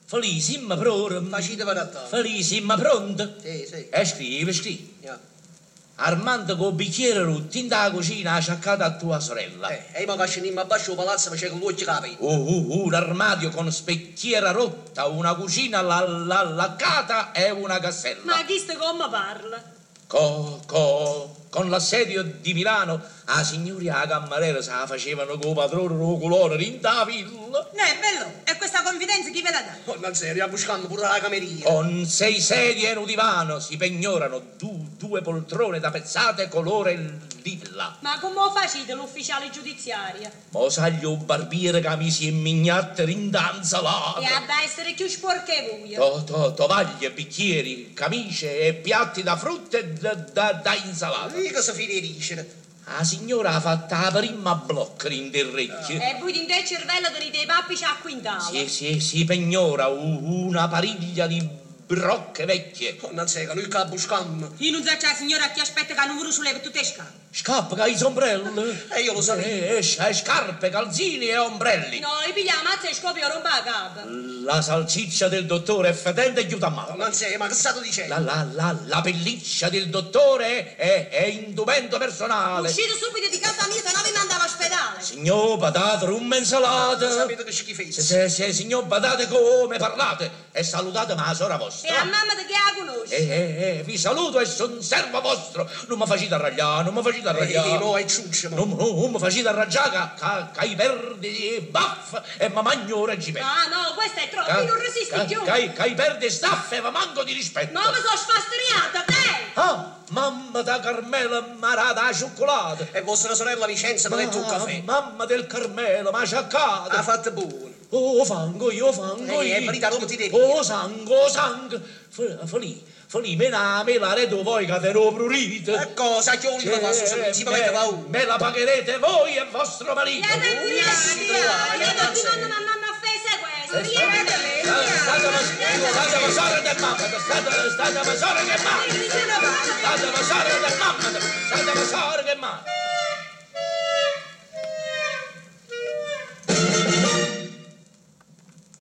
Felicissima prora. Facite per a te. Felicissima pronta. Sì. E scrivi. Yeah. Armando con bicchiere rotti in da cucina ha acciaccato a tua sorella. E ma che scendimmo a basso il palazzo faceva con l'occhio capito. Un armadio con specchiera rotta, una cucina laccata e una cassella. Ma chi sta come parla? Con l'assedio di Milano, a signoria cammarera se la facevano con padrone rocolone in da villa. Bello, e questa confidenza chi ve la dà? Oh, non serio, buscando pure la cameria. Con 6 sedie e un divano si pegnorano due poltrone tapezzate colore lilla. Ma come lo facete l'ufficiale giudiziaria? Mo saglio barbiere che mi si è mignatte rindanza là. E ad essere più sporche voi. Tovaglie, bicchieri, camicie e piatti da frutta e da insalata. Mica si finerisce. La signora ha fatto la prima blocca in derrecchie. E voi in te il cervello tenete i pappici a quintale. Si pegnora una pariglia di brocche vecchie. Oh, non sei che noi qua buscando. Io non so c'è la signora che aspetta che non sulle per tutte le scale. Scappa che i sombrelli. Io lo sapevo. Scarpe, calzini e ombrelli. No, io pigliamo la mazza e scopio rompa la capa. La salsiccia del dottore è fedente e chiuda a mano. Non sei, ma che stato dicendo? La pelliccia del dottore è indumento personale. Uscite subito di casa mia, se no vi mandavo all'ospedale. Signor patate, rum insalata. Sapete che schifezza. Se signor patate come parlate e salutate ma la sora vostra. E a mamma di chi la conosce? Vi saluto e son servo vostro. Non mi facete arragliare, non mi facete arragliare. No, è ciuccio. Non mi facete arraggiare che i verdi baff e mi magno reggimento. Ah no, questo è troppo, io non resisti più. Che i verdi staffe ma manco di rispetto. Ma mi sono sfastriata, te! Ah, mamma da Carmelo marata a cioccolato. E vostra sorella Vicenza mi ha detto un caffè. Mamma del Carmelo, ma ciaccata. Ha fatto buono. Oh, fango io. È verità, come ti devi. Oh, sangue. Felì, me la redo voi che te lo prurite. E cosa? Che ogni cosa si mette paura. Me la pagherete voi e vostro marito. Io non ti mando a mamma offesa questo. State masore del mamma.